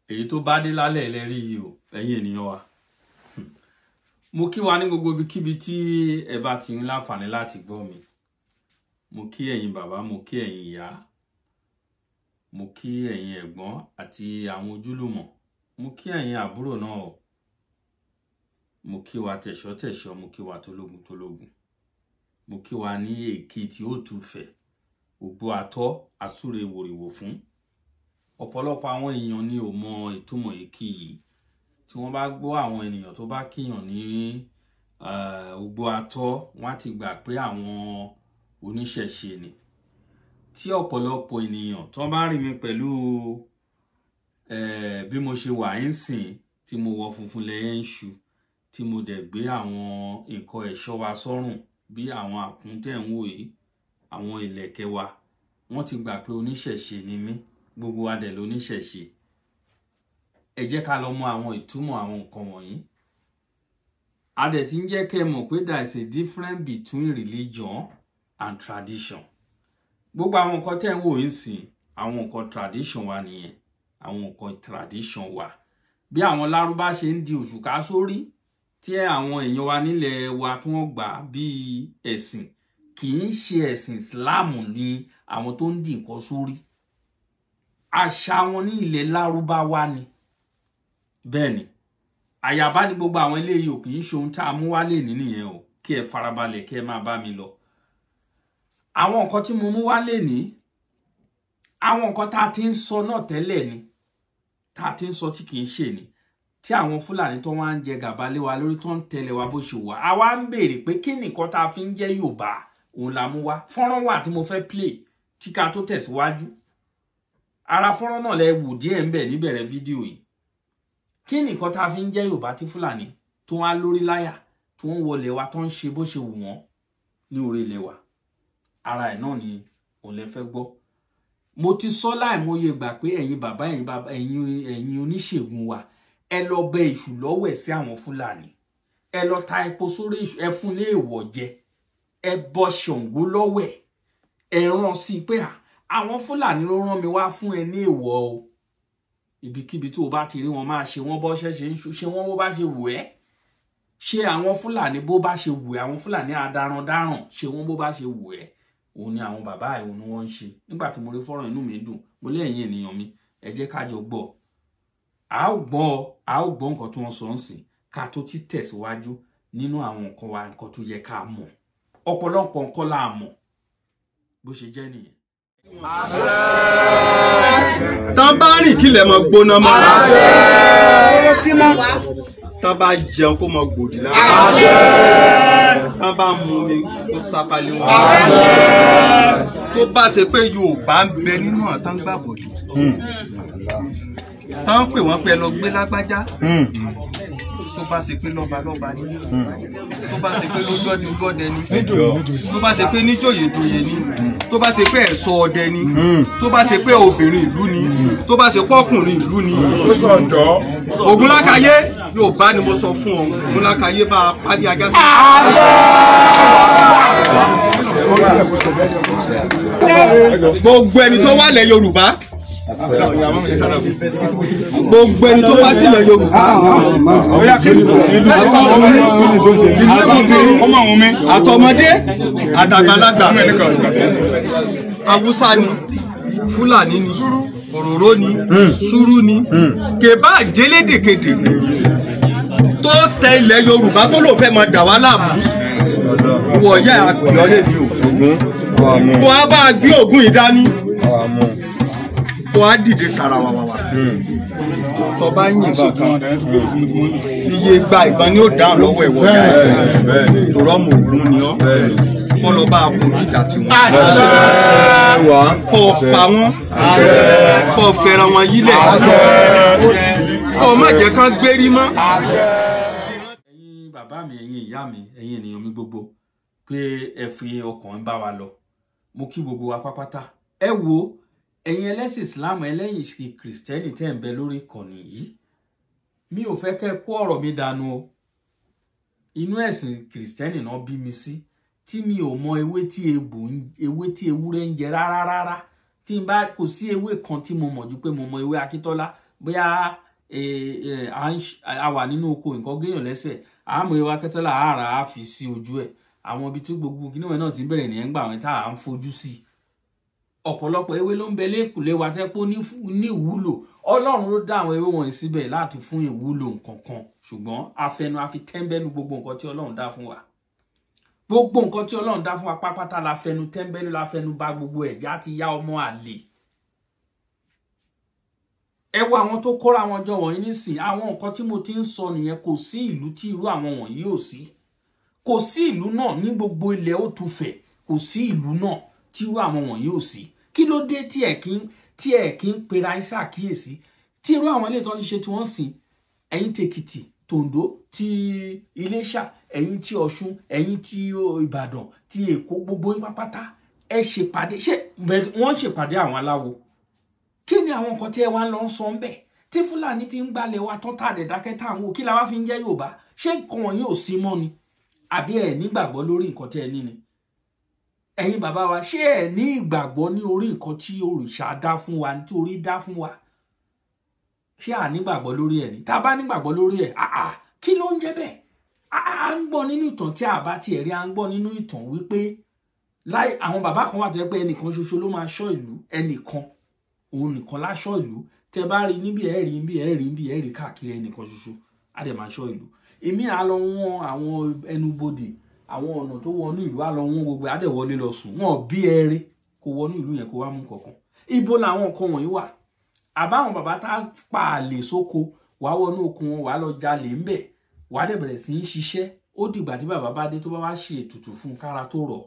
èyí tó bá dé lálẹ́ ẹlẹ́rí yìí o ẹ̀yin ènìyàn wa mo kí wa ní gbogbo ibikíbi tí ẹ bá ti ń láǹfààní láti gbọ́ mi. Mo kí ẹ̀yin bàbá, mo kí ẹ̀yin ìyá, mo kí ẹ̀yin ẹ̀gbọ́n àti àwọn ojúlùmọ̀, mo kí ẹ̀yin àbúrò náà o. Mo kí wa tẹ̀ṣọ́ mo kí wa tológun, mo kí wa ní èkì tí ó túfẹ̀ ògbó àtọ́ àsúre wòrìwò fún. Ọ̀pọ̀lọpọ̀ àwọn èèyàn ni ò mọ ìtumọ̀ èkì yìí. Tí wọ́n bá gbọ́ àwọn ènìyàn tó bá kíyàn ní ògbó àtọ́, wọ́n á ti gbà pé àwọn oníṣẹ̀ṣe ni. Tí ọ̀pọ̀lọpọ̀ ènìyàn tó bá rí mi pẹ̀lú bí mo ṣe wà ń sìn, tí mo wọ funfun lẹ́yìn ṣu, tí mo dẹ̀ gbé àwọn nǹkan ẹ̀ṣọ́ wa sọ́rùn bí àwọn àkúntẹ̀ ń wò yìí, àwọn ìlẹ̀kẹ̀ wa, wọ́n ti gbà pé oníṣẹ̀ṣe ni mí. Gbogbo wa dẹ̀ lóníṣẹ̀ṣe. Ẹ jẹ́ ká lọ mọ àwọn ìtumọ̀ àwọn nǹkan wọ̀nyí. A dẹ̀ ti ń jẹ́ kẹ́ mọ̀ pé there is a difference between religion and tradition. Gbogbo àwọn nǹkan tẹ́ ń wò yìí sìn, àwọn nǹkan tradition wa nìyẹn. Àwọn nǹkan tradition wa. Bí àwọn Lárúbá ṣe ń di òṣùká sórí, tí àwọn èèyàn wa nílẹ̀ wa tí wọ́n gbà bí ẹ̀sìn, kì í ṣe ẹ̀sìn Islam ni àwọn tó ń di nǹkan sórí. Àṣà wọn ní ilẹ̀ Lárúbáwá ni. Bẹ́ẹ̀ ni, àyàbá ni gbogbo àwọn eléyìí ò kì í ṣe ohun tá a mú wá lè ní nìyẹn o. Kí ẹ farabalẹ̀ kí ẹ máa bá mi lọ. Àwọn nǹkan tí mo mú wá lè ní, àwọn nǹkan tá a ti ń sọ náà tẹ́lẹ̀ ni. Tá a ti ń sọ tí kì í ṣe ni. Tí àwọn Fúlàní tó wá ń jẹ gàba lé wa lórí tó ń tẹ̀lé wa bó ṣe wà. A wá ń béèrè pé kí nìkan tá a fi ń jẹ́ Yorùbá òun la mú wá. Fọ́nrán wà tí mo fẹ́ play tí ká tó tẹ̀síwájú. Ara fọ́nrán náà lẹ wò díẹ̀ ń bẹ̀ níbẹ̀rẹ̀ fídíò yìí. Kí nìkan tá a fi ń jẹ́ Yorùbá tí Fúlàní tó wá lórí láyà tó ń wọlé wa tó ń ṣe bó ṣe wù wọ́n ní orí ilẹ̀ wa. Ara ẹ̀ náà ni òun lẹ fẹ́ gbọ́. Mo ti sọ láìmọye gbà pé ẹ̀yin bàbá ẹ̀yin oníṣègùn wa, ẹ lọ bẹ èṣù lọ́wọ́ ẹ̀ sí àwọn Fúlàní. Ẹ lọ ta epo sórí èṣù, ẹ fún ní èèwọ̀ jẹ. Ẹ bọ Ṣàngó lọ́wọ́ ẹ̀. Ẹ rán sí pé àwọn Fúlàní ló rán mi wá fún ẹ ní èèwọ̀ o. Ibikíbi tí o bá ti rí wọn máa ṣe wọ́n bọ́ ṣẹ̀ṣẹ̀ ń ṣe wọ́n bó bá ṣe wù ẹ́. Ṣé àwọn Fúlàní bó bá ṣe wù ẹ́, àwọn Fúlàní adarandaran ṣe wọ́n bó bá ṣe wù ẹ́. Òun ni àwọn bàbá ẹ̀ òun ni wọ́n ń ṣe. Nígbà tí mo rí fọ́nrán inú mi dùn, mo lé ẹ̀yin ènìyàn mi, ẹ jẹ́ ká jọ gbọ́. A ó gbọ́ nǹkan tí wọ́n sọ ń sìn ká tó ti tẹ̀síwájú nínú àwọn nǹkan wa, nǹkan tó yẹ ká mọ̀. Ọ̀pọ̀lọpọ̀ nǹkan la mọ̀ bó ṣe jẹ́ nìyẹn. Tán bá rìn kílẹ̀ mọ gbóná mọ́. Tán bá jẹun kó mọ gbòdì lára. Tán bá mú mi kó sápálí wọn. Tó bá ṣe pé Yorùbá ń bẹ nínú àtàn gbàbọ̀dì. Tán pè wọ́n pé ẹ lọ gbé lágbájá. Tó bá ṣe pé lọ́ba ni. Tó bá ṣe pé lójọ́dẹ ni. Tó bá ṣe pé níjòyè ni. Tó bá ṣe pé ẹ̀ṣọ́ ọdẹ ni. Tó bá ṣe pé obìnrin ìlú ni. Tó bá ṣe pé ọkùnrin ìlú ni. Ògúnlákayé Yorùbá ni mo sọ fún ọ. Ògúnlákayé bá a pàdé ajá sí. Gbogbo ẹni tó wà lẹ̀ Yorùbá. Gbogbo ẹni tó wá sílẹ̀ Yorùbá. Àtọmọdé àtàgbàlagbà. Haúsá ni, Fúlàní ni, Òróró ni, Súrú ni, kèbá àjẹlédèkedè tó tẹ ilẹ̀ Yorùbá tó lò fẹ́ máa dà wá láàmú. Ìwọ ìyá àgbẹ̀ ọ̀lẹ́ mi ò. Kó a bá gbé ògùn ìdání. Kó a dìde sàràwàwàwà. Tó bá yìnbọn kan, iye gba ìbọn ni ó dáhùn lọ́wọ́ ẹ̀wọ̀ ìyá ẹ̀. Tòrọ́ mọ ògùn ni ọ́. Kó lọ bá a kó ìjà tiwọn. Kó pa wọ́n. Kó fẹ́ràn wọn yílẹ̀. Kó má jẹ́ kán gbérí mọ́. Ẹ̀yin bàbá mi, ẹ̀yin ìyá mi, ẹ̀yin ènìyàn mi gbogbo, pé ẹ fi ọkàn bá wa lọ. Mo kí gbogbo wa pápátá. Ẹ wo ẹ̀yin ẹlẹ́sìn Islam, ẹlẹ́yìn Kristẹni tẹ́ ń bẹ lórí ìkànnì yìí. Mi ò fẹ́ kẹ́ kó ọ̀rọ̀ mi dànù o. Inú ẹ̀sìn Kristẹni náà bí mi sí, tí mi ò mọ ewé tí ewúrẹ́ ń jẹ rárá, tí n bá kò sí ewé kan tí mo mọ̀ ju pé mo mọ̀ ewé Akíntọ́lá bóyá a wà nínú oko nǹkan géèyàn lẹ́sẹ̀ àmọ́ ewé Akíntọ́lá àárà á fi sí ojú ẹ̀ àwọn ibi tí gbogbo kíníwẹ̀ náà ti bẹ̀rẹ̀ nìyẹn gbà wọn tá à ń fojú sí ọ̀pọ̀lọpọ̀ ewé ló ń bẹ lẹ́kùlé wa tẹ́ pé ní ìwúlò Ọlọ́run ló dá àwọn ewé wọ̀nyí síbẹ̀ láti fún ìwúlò nǹkan kan ṣùgbọ́n àfi tẹ́ńbẹ́lú gbogbo nǹkan tí Ọlọ́run dá fún wa gbogbo nǹkan tí Ọlọ́run dá fún wa pápátá la fẹnu tẹ́ńbẹ́lú la fẹnu bà gbogbo ẹ̀já ti yá ọmọ àlè ẹ wo àwọn tó kóra wọn jọ wọ̀nyí nísìn àwọn nǹkan tí mo ti ń sọ nìyẹn kò sí ìlú tí irú àwọn wọ̀nyí ò sí kò sí ìlú náà ní gbogbo ilẹ̀ Òtùfẹ̀ kò sí ìlú náà tí irú àwọn wọ̀nyí ò sí kí ló dé tí ẹ kí ń pera ẹ ṣàkíyèsí tí irú àwọn ilé ìtọ́jú ṣe tí wọ́n sìn ẹ̀yin tèkìtì tòǹdó ti Iléṣà ẹ̀yin ti Ọ̀ṣun ẹ̀yin ti Ìbàdàn ti Èkó gbogbo yín pátá ẹ ṣèpàdé ṣé wọ́n ṣèpàdé àwọn aláwo kí ni àwọn nǹkan tí ẹ wá ń lọ sọ ń bẹ̀ tí Fúlàní ti ń gbalẹ̀ wa tán tàdé dákẹ́ tá à ń wò kí la wá fi ń jẹ́ Yorùbá ṣé nǹkan wọ̀nyí ò sí mọ́ ni àbí ẹ nígbàgbọ́ lórí nǹkan tí ẹ ní ni ẹ̀yin bàbá wa ṣé ẹ ní ìgbàgbọ́ ní orí nǹkan tí òrìṣà dá fún wa tí orí dá fún wa ṣé à nígbàgbọ́ lórí ẹ̀ ní tá a bá nígbàgbọ́ lórí ẹ̀ kí ló ń jẹ́ bẹ́ẹ̀ à ń gbọ́ nínú ìtàn tí a bá tiẹ̀ rí à ń gbọ́ nínú ìtàn wípé láì àwọn bàbá kan wà tó yẹ pé ẹnìkan ṣoṣo ló máa ṣọ́ ìlú ẹnìkan òun nìkan láṣọ́ ìlú tẹ bá rí níbi ẹ rí níbi ẹ rí níbi ẹ rí káàkiri ẹnìkan ṣoṣo á dẹ̀ máa ṣọ́ ìlú èmi á lọ wọ́n àwọn ẹnubodè àwọn ọ̀nà tó wọnú ìlú á lọ wọ́n gbogbo á dẹ̀ wọlé lọ sùn wọn bí ẹrẹ kó wọnú ìlú yẹn kó wá mú kankan ibo làwọn nǹkan wọ̀nyí wà àbáwọn bàbá tá pa àlè sóko wàá wọnú oko wọn wàá lọ jalè ńbẹ wàá dẹ̀ bẹ̀rẹ̀ sí í ṣiṣẹ́ ó dìgbà tí bàbá bá dé tó bá wá ṣe ètùtù fún kára tó rọ̀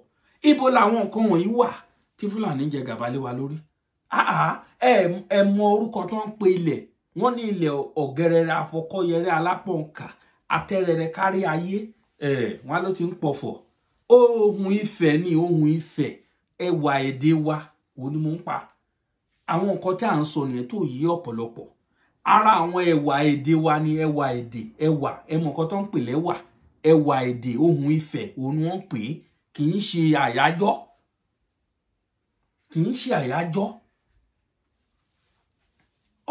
ibo làwọn nǹkan wọ̀nyí wà tí Fúlàní jẹ gàba lé wa lórí ẹ mọ orúkọ tó ń pe ilẹ̀ wọ́n ní ilẹ̀ ọ̀gẹ̀rẹ̀rẹ̀ àfọkọ́yẹrẹ alápọ̀nkà àtẹ̀rẹ̀rẹ̀ kárí ayé wọ́n ló ti ń pọ̀fọ̀ ohun Ifẹ̀ ní ohun Ifẹ̀ ẹwà èdè wa òun ni mo ń pa àwọn nǹkan tí à ń sọ nìyẹn tó yí ọ̀pọ̀lọpọ̀ ara àwọn ẹwà èdè wa ni ẹwà èdè ẹwà ẹmọ nǹkan tó ń pè lẹ́wà ẹwà èdè ohun Ifẹ̀ òun ni wọ́n ń pè é kì í ṣe àyájọ́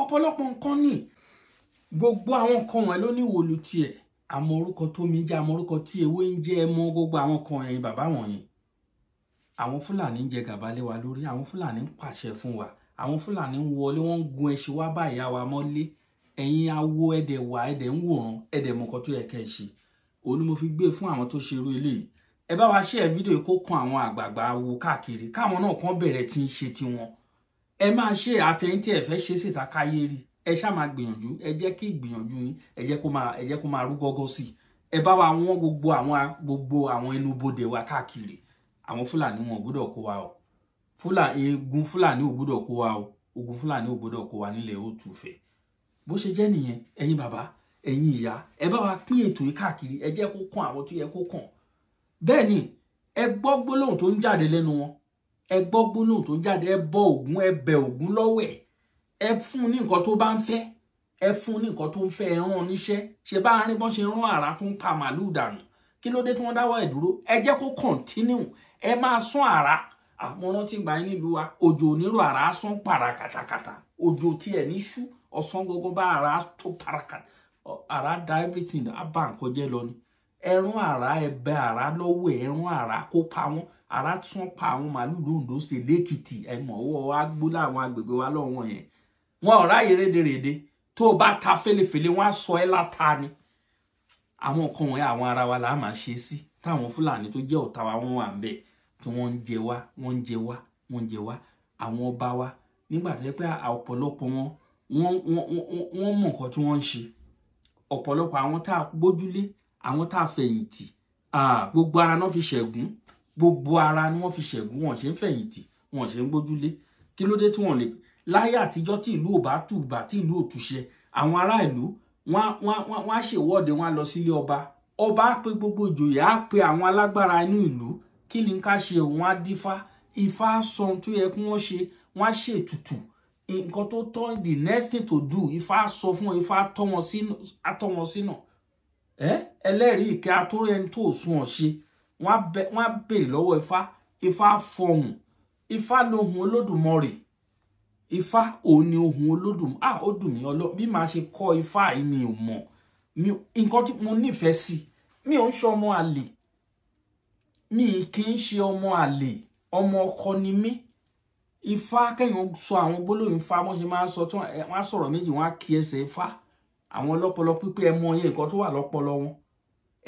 ọ̀pọ̀lọpọ̀ nǹkan ní gbogbo àwọn nǹkan wọn ló ní ìwòlù tiẹ̀ àmọ́ orúkọ tó mi jẹ́ àmọ́ orúkọ tí ewé ń jẹ́ mọ́ gbogbo àwọn kan ẹ̀yin bàbá wọ̀nyí àwọn Fúlàní ń jẹ gàba lé wa lórí àwọn Fúlàní ń pàṣẹ fún wa àwọn Fúlàní ń wọlé wọ́n ń gun ẹṣin wá bá ìyá wa mọ́lé ẹ̀yin awo ẹ̀dẹ̀ wà ẹ̀dẹ̀ ń wòran ẹ̀dẹ̀ mọ̀ nǹkan tó yẹ kẹ́ ẹ ṣe òun ni mo fi gbé fún àwọn tó ṣe irú eléyìí ẹ bá wa share fídíò yìí kó kan àwọn àgbààgbà awo káàkiri káwọn náà kàn bẹ̀rẹ̀ tí ń ṣe tiwọn ẹ máa ṣe àtẹ̀yìn tí ẹ fẹ́ ṣe síta káyé rí ẹ ṣá máa gbìyànjú ẹ jẹ́ kí ìgbìyànjú yín ẹ jẹ́ kó máa rú gọ́gọ́ sí ẹ bá wa wọ́n gbogbo àwọn ẹnubodè wa káàkiri àwọn Fúlàní wọn ò gbọ́dọ̀ kó wa o egun Fúlàní ò gbọ́dọ̀ kó wa o ogun Fúlàní ò gbọ́dọ̀ kó wa nílẹ̀ Òtùfẹ̀ bó ṣe jẹ́ nìyẹn ẹ̀yin bàbá ẹ̀yin ìyá ẹ bá wa pín ètò yìí káàkiri ẹ jẹ́ kó kàn àwọn tó yẹ kó kàn bẹ́ẹ̀ ni ẹ gbọ́ gbólóhùn tó ń jáde lẹ́nu wọn ẹ gbọ́ gbólóhùn tó ń jáde ẹ bọ Ògún ẹ bẹ Ògún lọ́wọ́ ẹ fún ní nǹkan tó bá ń fẹ́ ẹ fún ní nǹkan tó ń fẹ́ ẹ rán níṣẹ́ ṣe bá rí bọ́n ṣe rán àrà tó ń pa màálùú dànù kí ló dé tí wọ́n dáwọ́ ẹ̀ dúró ẹ jẹ́ kó continue ẹ máa sún àrà àwọn rántí gbà yín nílùú wa òjò onírò àrà sún para kàtàkàtà òjò tiẹ̀ ní ṣú ọ̀sán gbogbo bá àrà tó para kàtà àrà da everything á bá nǹkan jẹ́ lọ ni ẹrún àrà ẹbẹ àrà lọ́wọ́ ẹrún àrà kó pa wọn àrà tún pa àwọn màálùú lóńdó ṣe lẹ́kìtì ẹ̀mọ́ ọwọ́ wa gbó láwọn agbègbè wa lọ́wọ́ yẹn wọn ò ráyè rédèrèdè tó o bá ta fèlèfèlè wọn á sọ ẹ́ láta ni àwọn kan wọ̀nyí àwọn ara wa là á máa ṣe sí táwọn Fúlàní tó jẹ́ ọ̀tá wa wọ́n wà ń bẹ̀ tí wọ́n ń jẹ wá àwọn ọba wa nígbà tó yẹ pé ọ̀pọ̀lọpọ̀ wọ́n mọ̀ nǹkan tí wọ́n ń ṣe ọ̀pọ̀lọpọ̀ àwọn tá a gbójúlé àwọn tá a fẹ̀yìntì gbogbo ara náà fi ṣẹ̀gún gbogbo ara ni wọ́n fi ṣẹ̀gún wọn ṣe ń fẹ̀yìntì wọn ṣe ń gbójúlé kí ló dé tí wọ́n lè láyé àtijọ́ tí ìlú ò bá tùbà tí ìlú ò túṣẹ àwọn ará ìlú wọ́n á ṣèwọ́de wọ́n á lọ sílé ọba á pe gbogbo ìjòyè á pe àwọn alágbára inú ìlú kí ni ká ṣe òun á dífá ifá sọ tó yẹ kí wọ́n ṣe wọ́n á ṣètùtù nǹkan tó tọ́ the next thing to do ifá sọ fún ifá tọ́ wọn sínú ẹlẹ́rìí ìkẹ́ atórí ẹni tó sún ọ̀ ṣe wọ́n á béèrè lọ́wọ́ ifá fọhùn ifá lohùn Olódùmarè Ifá òun ni ohun Olódùmarè. Ó dùn mí bí màá ṣe kọ́ Ifá yìí mi ò mọ̀. Nǹkan tí mo nífẹ̀ẹ́ sí, mi ò ń ṣe ọmọ àlè. Mi kì í ṣe ọmọ àlè, ọmọ ọkọ ni mí. Ifá kẹ́yìn sọ àwọn gbólóhùn Ifá wọ́n ṣe máa ń sọ tí wọ́n á sọ̀rọ̀ méjì wọ́n á kí ẹsẹ̀ Ifá. Àwọn ọlọ́pọlọ pípé ẹ mọ iye nǹkan tó wà lọ́pọlọ wọn.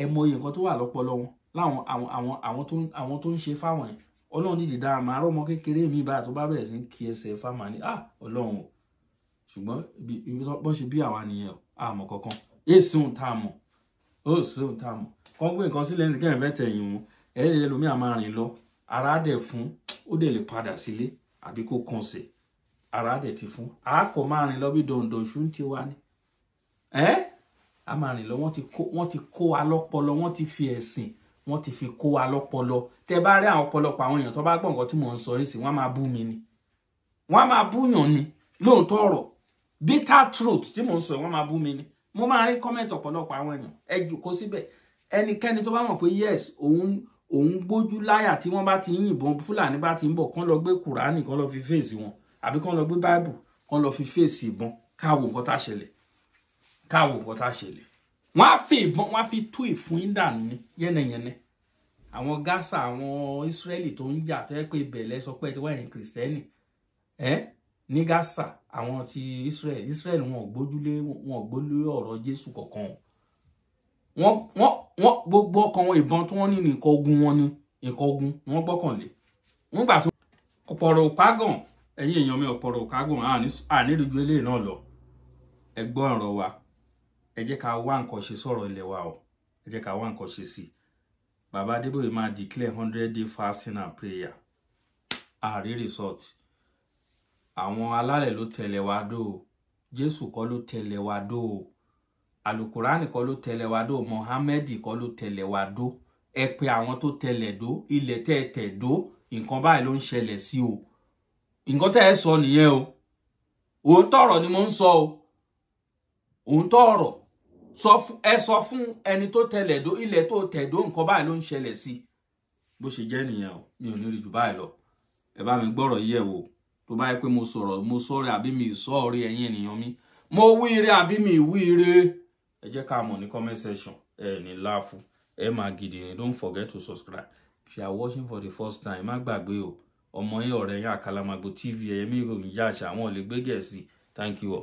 Ẹ mọ iye nǹkan tó wà lọ́pọlọ wọn. Láwọn àwọn tó ń ṣe fáwọn yẹn. Ọlọ́run dìde dára máa rọ́ ọmọ kékeré mi báyìí tó bá bẹ̀rẹ̀ sí ń kí ẹsẹ̀ Ifá máa ní Ọlọ́run o. Ṣùgbọ́n ibi tó ṣe bí àwa nìyẹn o. Àmọ́ kankan. Èsì ohun tá a mọ̀. Ó sì ohun tá a mọ̀. Kọ́ gbé nǹkan sílẹ̀ ní kẹ́hìn fẹ́ tẹ̀yìn wọn. Ẹ̀rẹ́ lómi àmà rìn lọ. Ara dẹ̀ fún. Ó dẹ̀ lè padà sílé. Àbí kó kànsẹ̀. Ara dẹ̀ ti fún. A kò máa rìn lọ bí dòǹdòǹ ṣú ti wá ní. A máa rìn lọ wọ́n ti kó wa lọ́pọlọ. Wọ́n ti fi ẹ̀sìn. Wọ́n ti fi kó wa lọ́pọlọ. Tẹ́ bá rí àwọn ọ̀pọ̀lọpọ̀ àwọn èèyàn tó bá gbọ́ nǹkan tí mò ń sọ yìí sí, wọ́n máa bú mi ni. Wọ́n máa bú yàn ni. Lóòótọ́ ọ̀rọ̀. Bitter truth tí mò ń sọ wọ́n máa bú mi ni. Mo máa rí comment ọ̀pọ̀lọpọ̀ àwọn èèyàn. Ẹ jókòó síbẹ̀. Ẹnikẹ́ni tó bá mọ̀ pé yes, òun gbójú láyà tí wọ́n bá ti ń yìnbọn, Fúlàní bá ti ń bọ̀, kán lọ gbé Kùránì, kán lọ fi fèsì wọn. Àbí kán lọ gbé Bible, kán lọ fi fèsì ìbọn. Káwo nǹkan tá ṣẹlẹ̀. Wọ́n á fi ìbọn, wọ́n á fi tú ìfún yín dànù ní yẹ́nẹyẹ̀nẹ́. Àwọn Gaza, àwọn Israeli tó ń jà tó yẹ pé ìbẹ̀lẹ̀ sọ pé ẹ ti wá ẹ̀yin Kristẹni. Ní Gaza, àwọn ti Israel wọn ò gbójúlé ọ̀rọ̀ Jésù kankan. Wọ́n gbogbo ọkàn wọn ìbọn tí wọ́n ní nǹkan ogun wọ́n gbọ́kànlé. Wọ́n gbà tó ọ̀pọ̀rọ̀ òpágàn, ẹ̀yin èèyàn mi ọ̀pọ̀rọ̀ òpágàn àníríjú eléyìí náà lọ. Ẹ gbọ́ ọ̀rọ̀ wa. Ẹ jẹ́ ká wá nǹkan ṣe sọ̀rọ̀ ilẹ̀ wa o. Ẹ jẹ́ ká wá nǹkan ṣe sí. Bàbá Adébóyè máa declare 100-day fasting and prayer. Àrí result. Àwọn alálẹ̀ ló tẹ̀lé wa dó. Jésù kọ́ ló tẹ̀lé wa dó. Alukurani kọ́ ló tẹ̀lé wa dó. Mohammed kọ́ ló tẹ̀lé wa dó. Ẹ pé àwọn tó tẹ̀lé dó. Ilẹ̀ tẹ̀ dó. Nǹkan báyìí ló ń ṣẹlẹ̀ sí o. Nǹkan tẹ́ ẹ sọ nìyẹn o. Òótọ́ ọ̀rọ̀ ni mo ń sọ o. Òótọ́ ọ̀rọ̀. Ẹ sọ fún ẹni tó tẹ̀lé dó. Ilẹ̀ tó tẹ̀ dó. Nǹkan báyìí ló ń ṣẹlẹ̀ sí. Bó ṣe jẹ́ nìyẹn o. Mi ò ní rí jù báyìí lọ. Ẹ bá mi gbọ́rọ̀ yẹ̀ wò. Tó bá yẹ pé mo sọ̀rọ̀ àbí mi sọ̀rọ̀ ẹ̀yin ènìyàn mi. Mo wíire àbí mi wíire. Ẹ jẹ́ ká mọ̀ ní comment section. Ní láàfù. Ẹ máa gidi ni. Don't forget to subscribe. If you are watching for the first time, má gbàgbé o. Ọmọ yín ọ̀rẹ́ yín Àkàlàmàgbò TV ẹ̀yẹ́mí ìròyìn yá àṣà àwọn olè gbé Gẹ̀ẹ́sì. Thank you all.